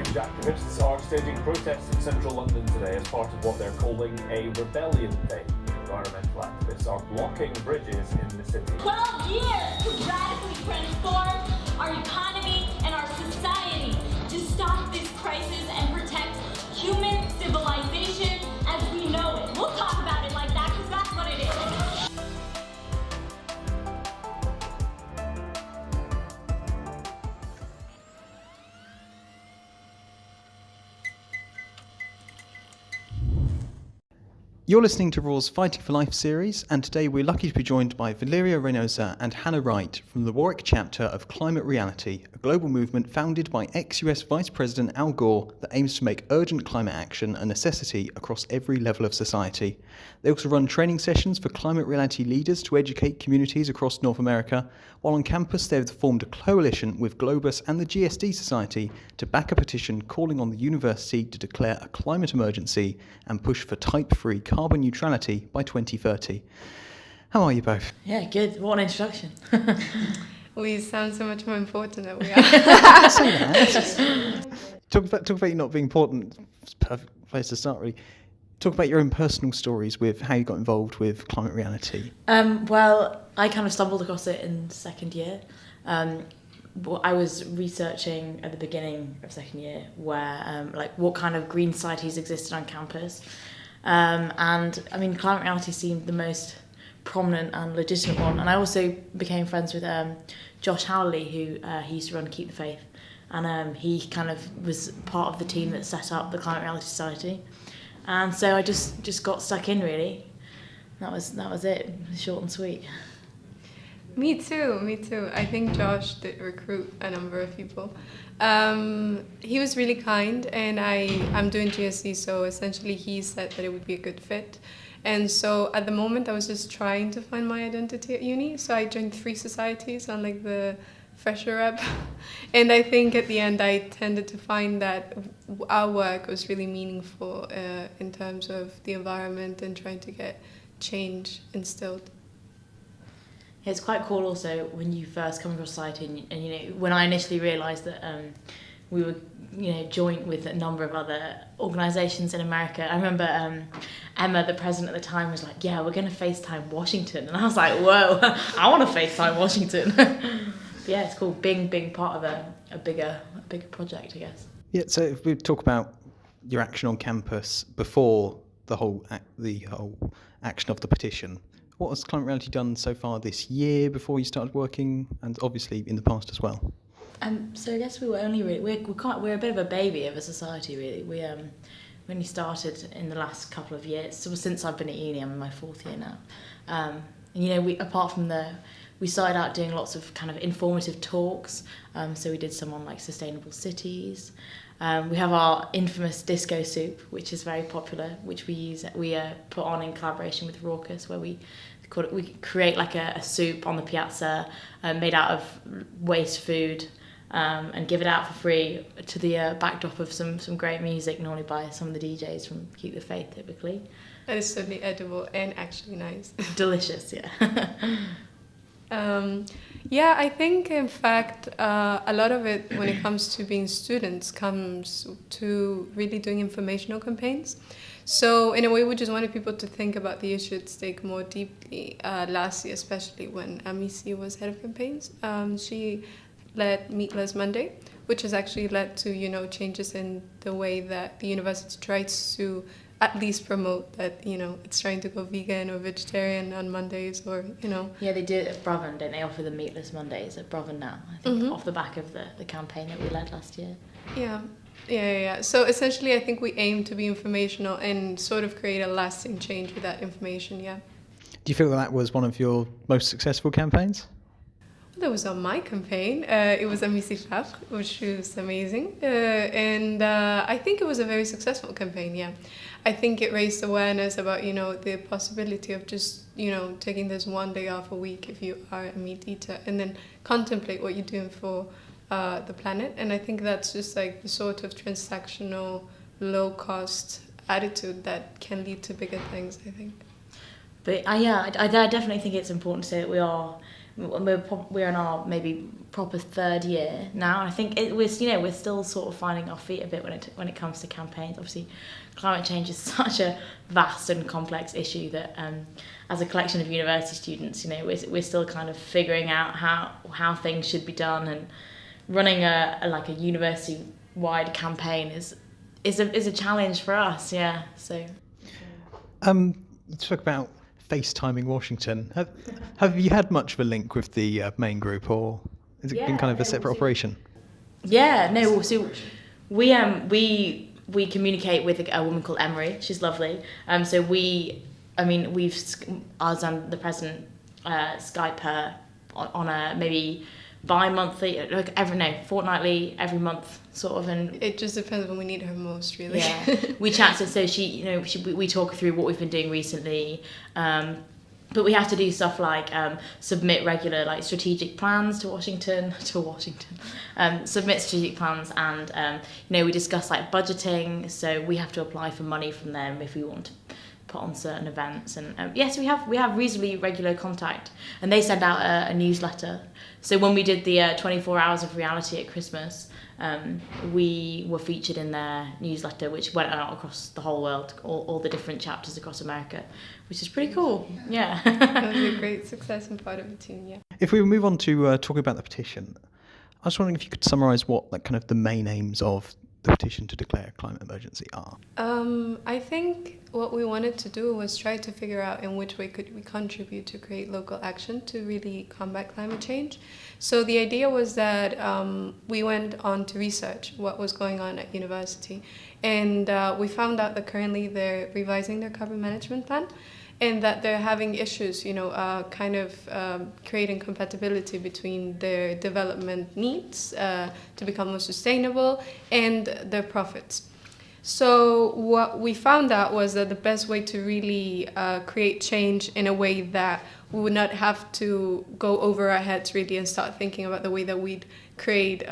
change activists are staging protests in central London today as part of what they're calling a rebellion day. Environmental activists are blocking bridges in the city. 12 years to radically transform our economy and our society to stop this crisis and protect human civilization as we know it. We'll talk about it like that because that's what it is. You're listening to Raw's Fighting for Life series, and today we're lucky to be joined by Valeria Reynosa and Hannah Wright from the Warwick chapter of Climate Reality, a global movement founded by ex-US Vice President Al Gore that aims to make urgent climate action a necessity across every level of society. They also run training sessions for climate reality leaders to educate communities across North America, while on campus they've formed a coalition with Globus and the GSD Society to back a petition calling on the university to declare a climate emergency and push for type-free carbon neutrality by 2030. How are you both? Yeah, good. What an introduction. We sound so much more important than we are. Say that. Talk about you not being important. It's a perfect place to start, really. Talk about your own personal stories with how you got involved with Climate Reality. Well, I kind of stumbled across it in second year. I was researching at the beginning of second year where, what kind of green societies existed on campus. And I mean, Climate Reality seemed the most prominent and legitimate one. And I also became friends with Josh Howley, who he used to run Keep the Faith. And he kind of was part of the team that set up the Climate Reality Society. And so I just got stuck in, really. That was it, short and sweet. Me too. I think Josh did recruit a number of people. He was really kind, and I'm doing GSC, so essentially he said that it would be a good fit. And so at the moment I was just trying to find my identity at uni, so I joined 3 societies on like the fresher rep. And I think at the end I tended to find that our work was really meaningful in terms of the environment and trying to get change instilled. It's quite cool also when you first come across society and when I initially realised that we were joint with a number of other organisations in America. I remember Emma, the president at the time, was like, yeah, we're going to FaceTime Washington. And I was like, whoa, I want to FaceTime Washington. Yeah, it's cool being part of a bigger project, I guess. Yeah, so if we talk about your action on campus before the whole action of the petition, what has Climate Reality done so far this year before you started working, and obviously in the past as well? So I guess we were only we're a bit of a baby of a society, really. We only started in the last couple of years. So since I've been at uni, I'm in my 4th year now. We started out doing lots of kind of informative talks. So we did some on like sustainable cities. We have our infamous disco soup, which is very popular, which we put on in collaboration with Raucous, where we create like a soup on the piazza made out of waste food and give it out for free to the backdrop of some great music, normally by some of the DJs from Keep the Faith, typically. And it's certainly edible and actually nice. Delicious, yeah. I think, in fact, a lot of it, when it comes to being students, comes to really doing informational campaigns. So, in a way, we just wanted people to think about the issue at stake more deeply. Last year, especially when MEC was head of campaigns, she led Meatless Monday, which has actually led to, changes in the way that the university tries to at least promote that, it's trying to go vegan or vegetarian on Mondays or. Yeah, they do it at Brothen, don't they? Offer the Meatless Mondays at Brothen now, I think, off the back of the campaign that we led last year. Yeah. So essentially, I think we aim to be informational and sort of create a lasting change with that information, yeah. Do you feel that was one of your most successful campaigns? That was on my campaign. It was MEC FAF, which was amazing. And I think it was a very successful campaign, yeah. I think it raised awareness about, the possibility of just, taking this one day off a week if you are a meat eater, and then contemplate what you're doing for the planet. And I think that's just like the sort of transactional, low-cost attitude that can lead to bigger things, I think. But I definitely think it's important to say that we are we're in our maybe proper third year now. And I think we're still sort of finding our feet a bit when it comes to campaigns. Obviously, climate change is such a vast and complex issue that as a collection of university students, we're still kind of figuring out how things should be done, and running a university-wide campaign is a challenge for us. Yeah. So. You talk about FaceTiming Washington. Have you had much of a link with the main group, or has it been kind of a separate operation? Yeah, no. So we communicate with a woman called Emery. She's lovely. So we've us and the president Skype her on a maybe bi-monthly, fortnightly, every month sort of, and it just depends when we need her most, really. Yeah, we chat. So we talk through what we've been doing recently, but we have to do stuff like submit regular strategic plans to Washington, submit strategic plans, and we discuss budgeting. So we have to apply for money from them if we want to put on certain events, and yes, we have reasonably regular contact, and they send out a newsletter. So when we did the 24 hours of reality at Christmas, we were featured in their newsletter, which went out across the whole world, all the different chapters across America, which is pretty cool. Yeah. That was a great success and part of the team. Yeah. If we move on to talking about the petition, I was wondering if you could summarise what kind of the main aims of the petition to declare a climate emergency are. I think what we wanted to do was try to figure out in which way could we contribute to create local action to really combat climate change. So the idea was that we went on to research what was going on at university, and we found out that currently they're revising their carbon management plan, and that they're having issues, creating compatibility between their development needs to become more sustainable and their profits. So what we found out was that the best way to really create change in a way that we would not have to go over our heads really and start thinking about the way that we'd create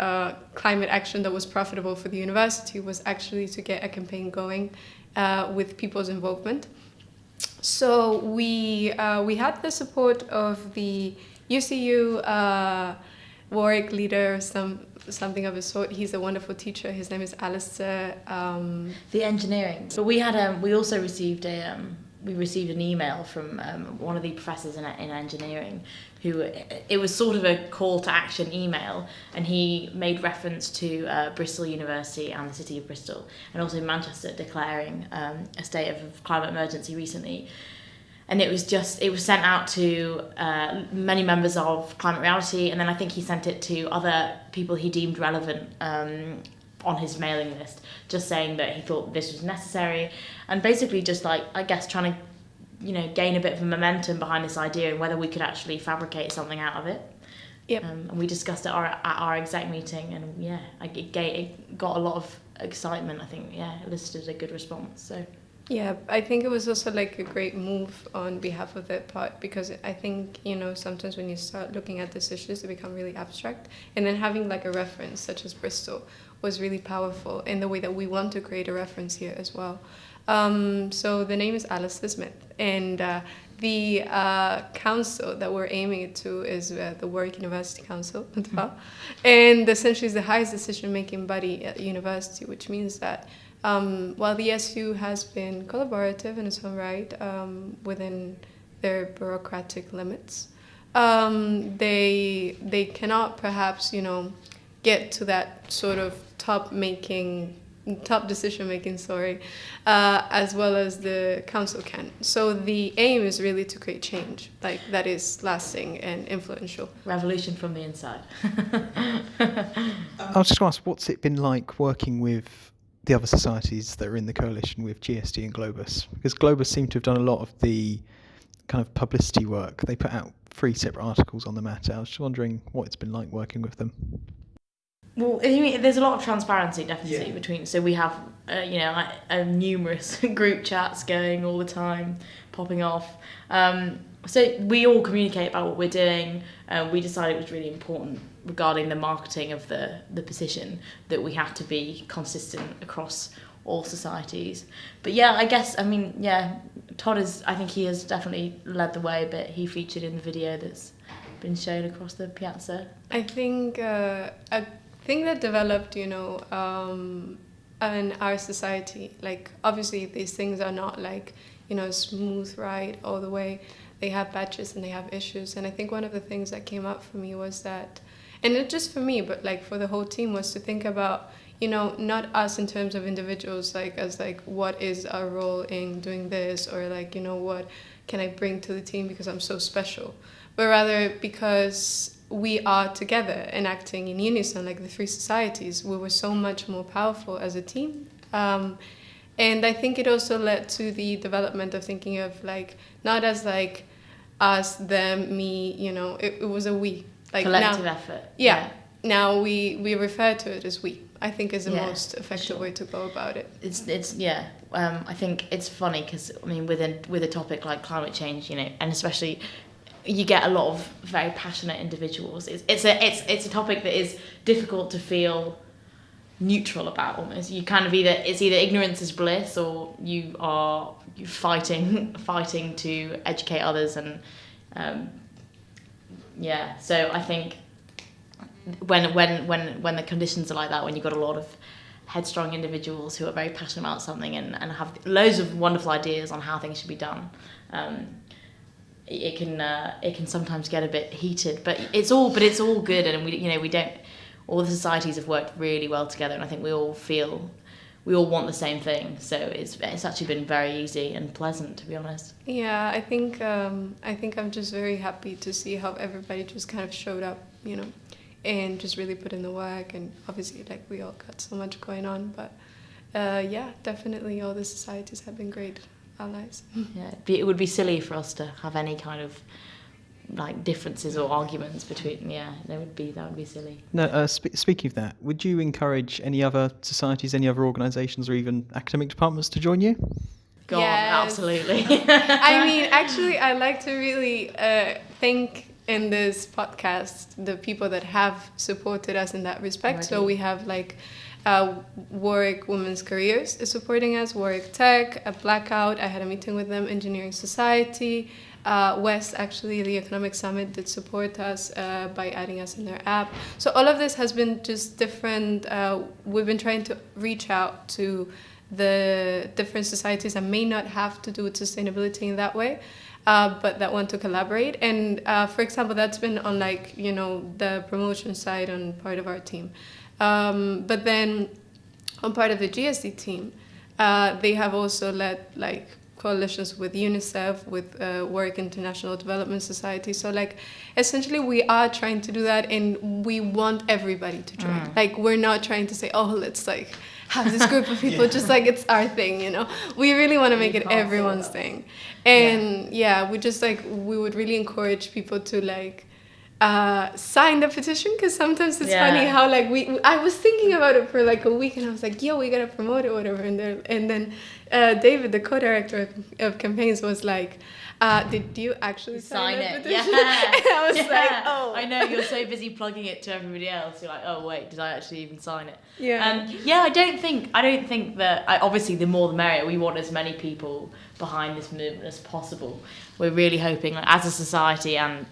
climate action that was profitable for the university was actually to get a campaign going with people's involvement. So we had the support of the UCU Warwick leader, something of a sort. He's a wonderful teacher. His name is Alistair. The engineering. But we had we also received an email from one of the professors in engineering, who it was sort of a call to action email, and he made reference to Bristol University and the city of Bristol, and also Manchester declaring a state of climate emergency recently. And it was sent out to many members of Climate Reality, and then I think he sent it to other people he deemed relevant on his mailing list, just saying that he thought this was necessary, and basically just trying to gain a bit of a momentum behind this idea and whether we could actually fabricate something out of it. Yep. And we discussed it at our exec meeting, and it got a lot of excitement. I think it elicited a good response. So. Yeah, I think it was also a great move on behalf of that part, because I think, sometimes when you start looking at these issues, they become really abstract. And then having a reference such as Bristol was really powerful in the way that we want to create a reference here as well. So the name is Alistair Smith, and the council that we're aiming it to is the Warwick University Council, and essentially is the highest decision-making body at the university, which means that while the SU has been collaborative in its own right within their bureaucratic limits, they cannot perhaps get to that sort of top decision making, as well as the council can. So the aim is really to create change that is lasting and influential. Revolution from the inside. I was just going to ask, what's it been like working with the other societies that are in the coalition with GSD and Globus? Because Globus seem to have done a lot of the kind of publicity work. They put out 3 separate articles on the matter. I was just wondering what it's been like working with them. Well, there's a lot of transparency definitely between. So we have numerous group chats going all the time, popping off. So we all communicate about what we're doing. We decided it was really important regarding the marketing of the petition that we have to be consistent across all societies. But Todd I think he has definitely led the way a bit. He featured in the video that's been shown across the piazza? I think a thing that developed, in our society, like obviously these things are not like, smooth ride all the way. They have patches and they have issues. And I think one of the things that came up for me was that, and not just for me, but like for the whole team, was to think about, not us in terms of individuals, like as like what is our role in doing this, or like, what can I bring to the team because I'm so special, but rather because we are together and acting in unison, like the three societies, we were so much more powerful as a team. And I think it also led to the development of thinking of like, not as like us, them, me, it was a we. Like Collective now, effort. Yeah. Now we refer to it as we. I think is the most effective sure. way to go about it. It's yeah. I think it's funny because with a topic like climate change, and especially you get a lot of very passionate individuals. It's a topic that is difficult to feel neutral about. Almost, you kind of it's either ignorance is bliss, or you fighting to educate others, and So I think when the conditions are like that, when you've got a lot of headstrong individuals who are very passionate about something and have loads of wonderful ideas on how things should be done, it can sometimes get a bit heated. But it's all good, and we don't. All the societies have worked really well together, and I think we all want the same thing. So it's actually been very easy and pleasant, to be honest. Yeah, I think I'm just very happy to see how everybody just kind of showed up, and just really put in the work. And obviously, like, we all got so much going on, but definitely all the societies have been great allies. Yeah, it would be silly for us to have any kind of like differences or arguments between. That would be silly. No, speaking of that, would you encourage any other societies, any other organisations, or even academic departments to join you? God, yes. Absolutely. I mean, actually, I like to really thank in this podcast the people that have supported us in that respect. Already. So we have like Warwick Women's Careers is supporting us, Warwick Tech, Blackout. I had a meeting with them, Engineering Society. West, actually, the Economic Summit did support us by adding us in their app. So all of this has been just different. We've been trying to reach out to the different societies that may not have to do with sustainability in that way, but that want to collaborate. And for example, that's been on like, the promotion side on part of our team. But then on part of the GSD team, they have also led like coalitions with UNICEF, with Warwick International Development Society. So like essentially we are trying to do that, and we want everybody to join. Like, we're not trying to say, oh, let's like have this group of people just like it's our thing, We really want to make it everyone's thing. And we just like, we would really encourage people to like sign the petition, because sometimes it's funny how like I was thinking about it for like a week, and I was like, yo, we gotta promote it, whatever. And then David, the co-director of campaigns, was like, did you actually sign the petition? Yeah. And I was like, oh. I know, you're so busy plugging it to everybody else. You're like, oh wait, did I actually even sign it? Yeah. I don't think that. Obviously, the more the merrier. We want as many people behind this movement as possible. We're really hoping, like, as a society, and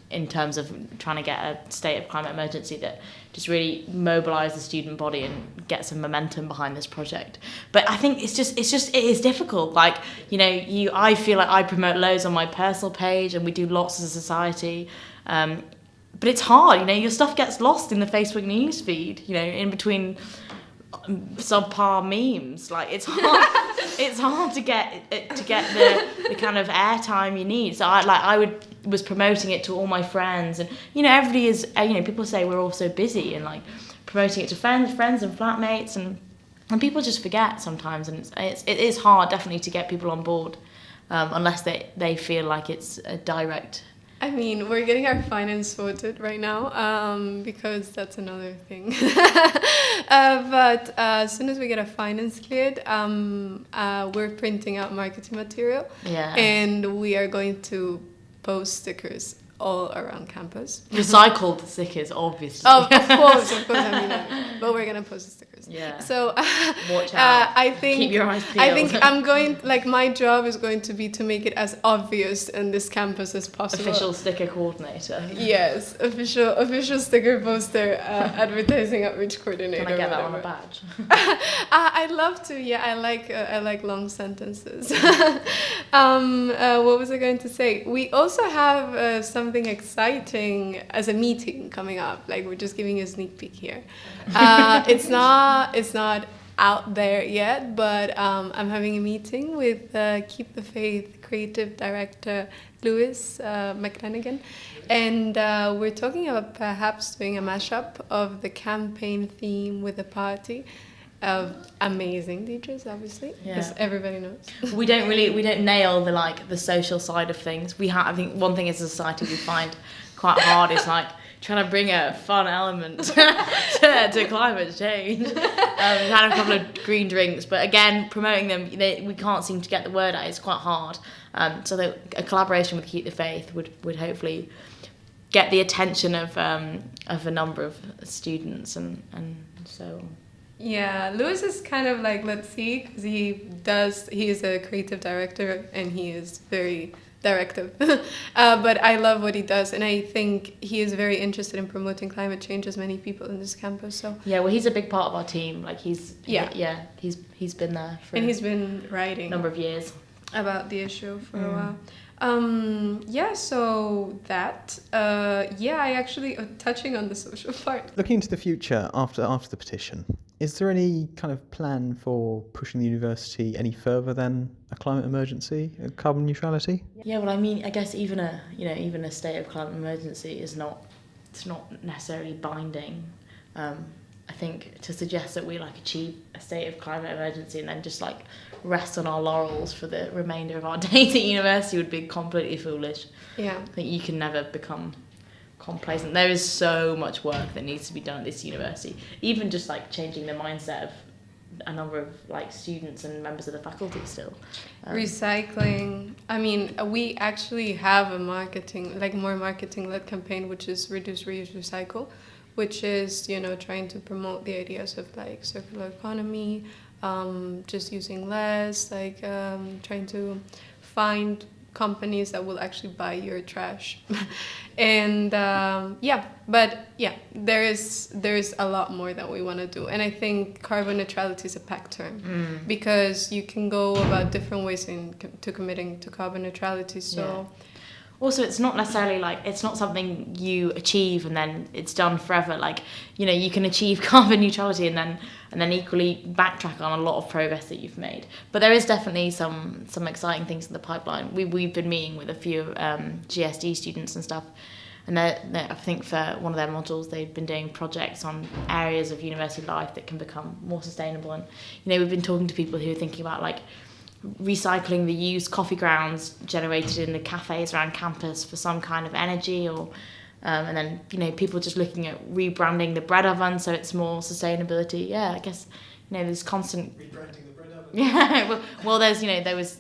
in terms of trying to get a state of climate emergency, that just really mobilise the student body and get some momentum behind this project. But I think it is difficult. Like, I feel like I promote loads on my personal page, and we do lots as a society. But it's hard, your stuff gets lost in the Facebook news feed, in between subpar memes. Like, it's hard. It's hard to get the kind of airtime you need. So I was promoting it to all my friends, and everybody is. People say we're all so busy, and like promoting it to friends and flatmates, and people just forget sometimes, and it is hard definitely to get people on board, unless they feel like it's a direct. I mean, we're getting our finance sorted right now, because that's another thing. But as soon as we get our finance cleared, we're printing out marketing material. Yeah. And we are going to post stickers all around campus. Recycled stickers, obviously. Of course. I mean, but we're going to post the stickers. dangerous. Yeah. So Watch out. I think Keep your eyes peeled. I think I'm going, like, my job is going to be to make it as obvious in this campus as possible. Official sticker coordinator. Yes, official sticker poster, advertising outreach coordinator. Can I get that on a whatever. badge? I'd love to. Yeah, I like long sentences. What was I going to say? We also have something exciting as a meeting coming up. Like, we're just giving you a sneak peek here. It's not out there yet, but I'm having a meeting with Keep the Faith creative director Lewis McLennigan, and we're talking about perhaps doing a mashup of the campaign theme with the party of amazing DJs, obviously, because everybody knows. we don't nail the social side of things. I think one thing as a society we find quite hard is like trying to bring a fun element to climate change. Had a couple of green drinks, but again, promoting them, we can't seem to get the word out. It's quite hard. So a collaboration with Keep the Faith would hopefully get the attention of a number of students and so. Yeah, Lewis is kind of like, let's see, because he is a creative director and he is very directive. But I love what he does, and I think he is very interested in promoting climate change, as many people in this campus. So yeah, well, he's a big part of our team. Like he's been there for and he's been writing a number of years about the issue for a while. So that, I actually, touching on the social part. Looking into the future after the petition, is there any kind of plan for pushing the university any further than a climate emergency, carbon neutrality? Yeah, well, I mean, I guess even a state of climate emergency it's not necessarily binding. I think to suggest that we achieve a state of climate emergency and then just rest on our laurels for the remainder of our days at university would be completely foolish. Yeah. I think you can never become complacent. There is so much work that needs to be done at this university. Even just changing the mindset of a number of students and members of the faculty still. Recycling. I mean, we actually have a more marketing-led campaign, which is Reduce, Reuse, Recycle, which is, trying to promote the ideas of circular economy, just using less, trying to find companies that will actually buy your trash. And there is a lot more that we want to do. And I think carbon neutrality is a packed term because you can go about different ways to committing to carbon neutrality. So also, it's not necessarily it's not something you achieve and then it's done forever. You can achieve carbon neutrality and then equally backtrack on a lot of progress that you've made. But there is definitely some exciting things in the pipeline. We've been meeting with a few GSD students and stuff, and I think for one of their modules they've been doing projects on areas of university life that can become more sustainable. And we've been talking to people who are thinking about recycling the used coffee grounds generated in the cafes around campus for some kind of energy, or and then people just looking at rebranding the bread oven so it's more sustainability. I guess there's constant Rebranding the bread oven. well there's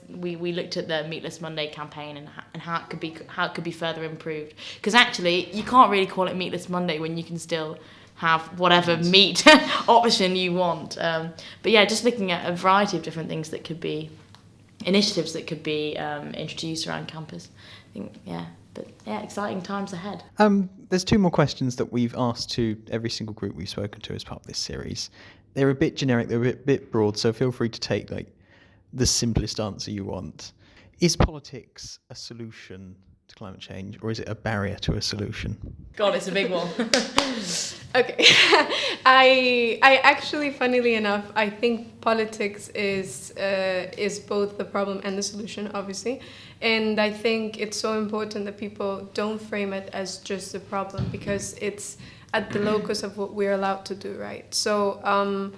we looked at the Meatless Monday campaign and how it could be further improved, because actually you can't really call it Meatless Monday when you can still have whatever meat option you want. But just looking at a variety of different things that could be initiatives that could be introduced around campus. I think, exciting times ahead. There's two more questions that we've asked to every single group we've spoken to as part of this series. They're a bit generic, they're a bit broad, so feel free to take the simplest answer you want. Is politics a solution to climate change, or is it a barrier to a solution? God, it's a big one. Okay. I actually, funnily enough, I think politics is both the problem and the solution, obviously. And I think it's so important that people don't frame it as just a problem, because it's at the locus of what we're allowed to do, right? So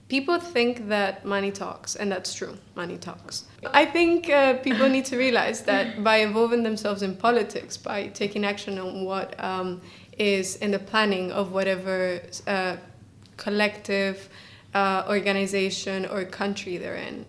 people think that money talks, and that's true, money talks. I think people need to realize that by involving themselves in politics, by taking action on what is in the planning of whatever collective organization or country they're in,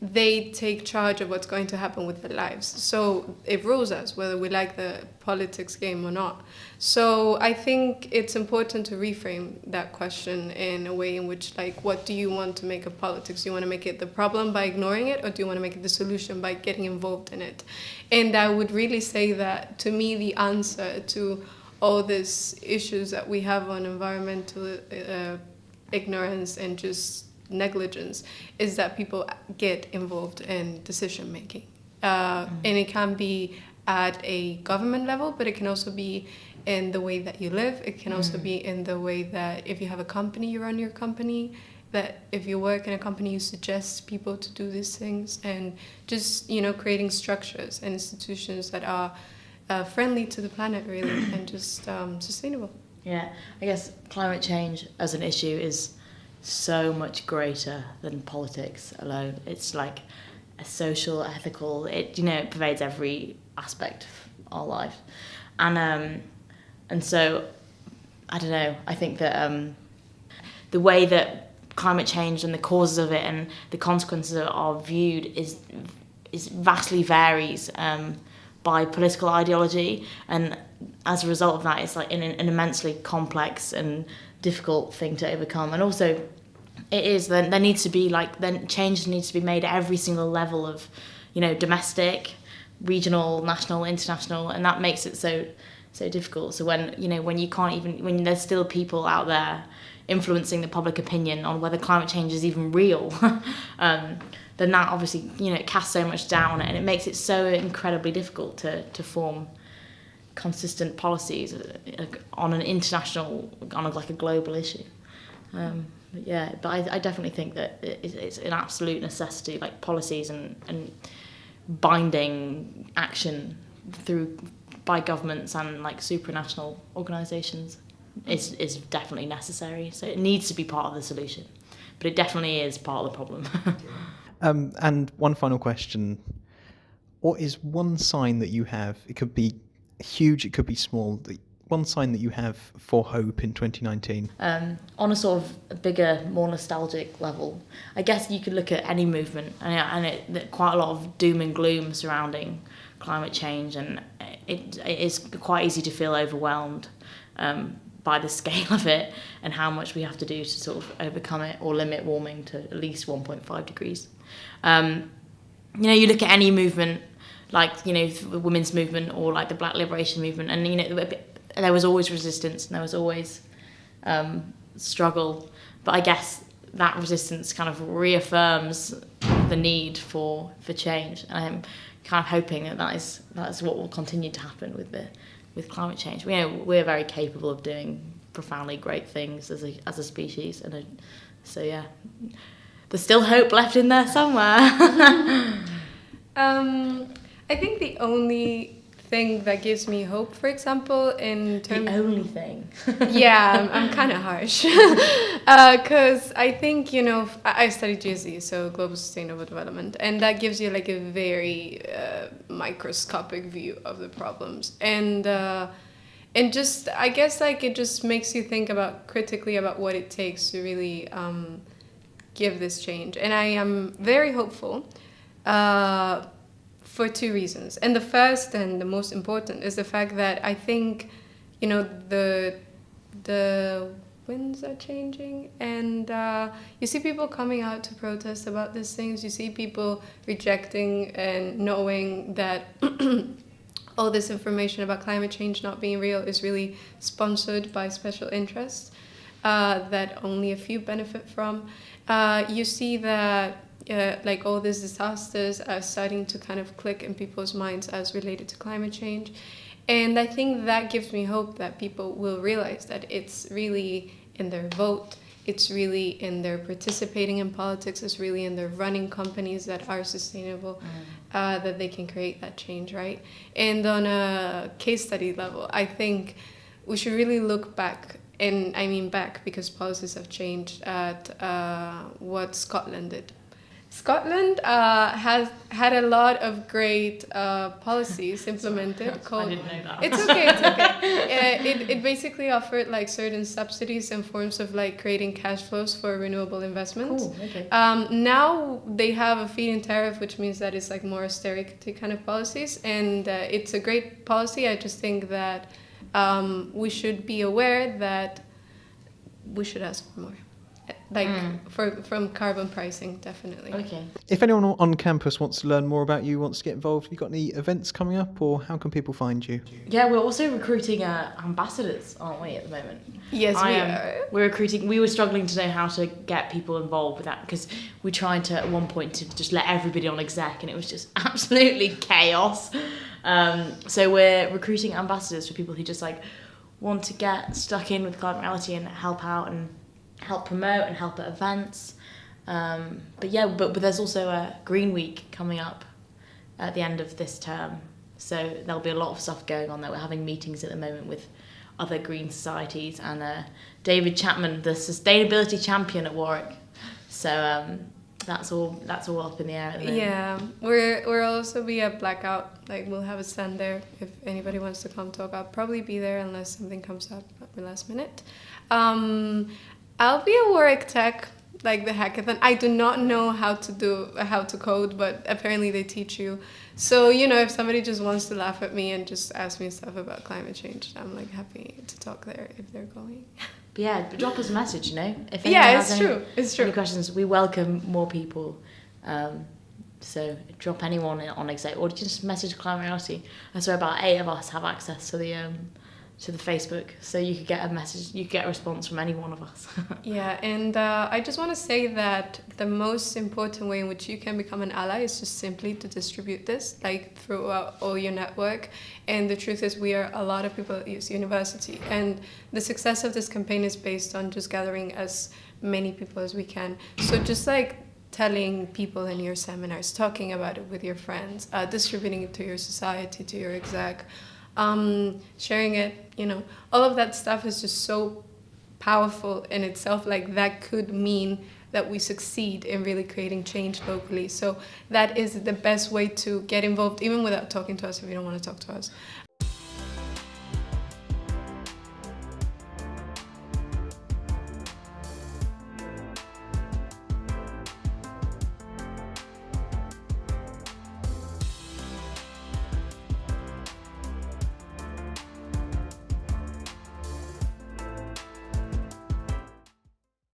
they take charge of what's going to happen with their lives. So it rules us whether we like the politics game or not. So I think it's important to reframe that question in a way in which, like, what do you want to make of politics? Do you want to make it the problem by ignoring it, or do you want to make it the solution by getting involved in it? And I would really say that, to me, the answer to all these issues that we have on environmental ignorance and just negligence is that people get involved in decision making. And it can be at a government level, but it can also be in the way that you live. It can also be in the way that if you have a company, you run your company, that if you work in a company, you suggest people to do these things, and just, you know, creating structures and institutions that are friendly to the planet, really, and just sustainable. Yeah, I guess climate change as an issue is so much greater than politics alone. It's like a social, ethical, it pervades every aspect of our life. And so, I don't know, I think that the way that climate change and the causes of it and the consequences are viewed is vastly varies by political ideology, and as a result of that, it's like an immensely complex and difficult thing to overcome. And also, there needs to be change needs to be made at every single level of, domestic, regional, national, international, and that makes it so difficult. So when you can't even, when there's still people out there influencing the public opinion on whether climate change is even real, then that obviously, it casts so much down, and it makes it so incredibly difficult to form consistent policies on an international, on a global issue. But I definitely think that it's an absolute necessity, like policies and binding action by governments and like supranational organisations is definitely necessary. So it needs to be part of the solution, but it definitely is part of the problem. And one final question. What is one sign that you have, it could be huge, it could be small, one sign that you have for hope in 2019? On a sort of a bigger, more nostalgic level, I guess you could look at any movement, and quite a lot of doom and gloom surrounding climate change, and it is quite easy to feel overwhelmed by the scale of it and how much we have to do to sort of overcome it or limit warming to at least 1.5 degrees. You look at any movement, like, the women's movement or like the Black Liberation movement, and, there was always resistance and there was always struggle. But I guess that resistance kind of reaffirms the need for change. And I'm kind of hoping that is what will continue to happen with climate change. We're very capable of doing profoundly great things as a species, and so yeah, there's still hope left in there somewhere. I think the only thing that gives me hope, for example, in terms... The only thing. Yeah, I'm kind of harsh. Because I think, I studied GSD, so Global Sustainable Development, and that gives you like a very microscopic view of the problems. And just, I guess, like, it just makes you think critically about what it takes to really give this change. And I am very hopeful for two reasons. And the first and the most important is the fact that I think, the winds are changing, and you see people coming out to protest about these things. You see people rejecting and knowing that all this information about climate change not being real is really sponsored by special interests that only a few benefit from. You see that like all these disasters are starting to kind of click in people's minds as related to climate change. And I think that gives me hope that people will realize that it's really in their vote, it's really in their participating in politics, it's really in their running companies that are sustainable, that they can create that change, right? And on a case study level, I think we should really look back, and I mean back because policies have changed, at what Scotland did. Scotland has had a lot of great policies implemented. Called, I didn't know that. It's okay. It's okay. It basically offered like certain subsidies and forms of like creating cash flows for renewable investments. Cool, okay. Now they have a feed-in tariff, which means that it's like more austerity kind of policies, and it's a great policy. I just think that we should be aware that we should ask for more. Like from carbon pricing, definitely. Okay. If anyone on campus wants to learn more about you, wants to get involved, have you got any events coming up, or how can people find you? Yeah, we're also recruiting ambassadors, aren't we, at the moment? Yes, we are. We're recruiting. We were struggling to know how to get people involved with that because we tried to, at one point, to just let everybody on exec, and it was just absolutely chaos. So we're recruiting ambassadors for people who just like want to get stuck in with climate reality and help out and help promote and help at events. But there's also a Green Week coming up at the end of this term. So there'll be a lot of stuff going on there. We're having meetings at the moment with other green societies and David Chapman, the sustainability champion at Warwick. So that's all up in the air at the moment. Yeah, we'll also be at Blackout. Like we'll have a stand there if anybody wants to come talk. I'll probably be there unless something comes up at the last minute. I'll be at Warwick Tech, like the hackathon. I do not know how to code, but apparently they teach you. So, if somebody just wants to laugh at me and just ask me stuff about climate change, I'm like happy to talk there if they're going. But yeah, drop us a message, If it's true. It's true. Any questions, we welcome more people. So drop anyone on exec or just message Climate Reality. I swear about 8 of us have access to the Facebook, so you could get a message, you could get a response from any one of us. Yeah, and I just want to say that the most important way in which you can become an ally is just simply to distribute this, like throughout all your network. And the truth is we are a lot of people at this university, and the success of this campaign is based on just gathering as many people as we can. So just like telling people in your seminars, talking about it with your friends, distributing it to your society, to your exec, sharing it, all of that stuff is just so powerful in itself. Like that could mean that we succeed in really creating change locally. So that is the best way to get involved, even without talking to us if you don't want to talk to us.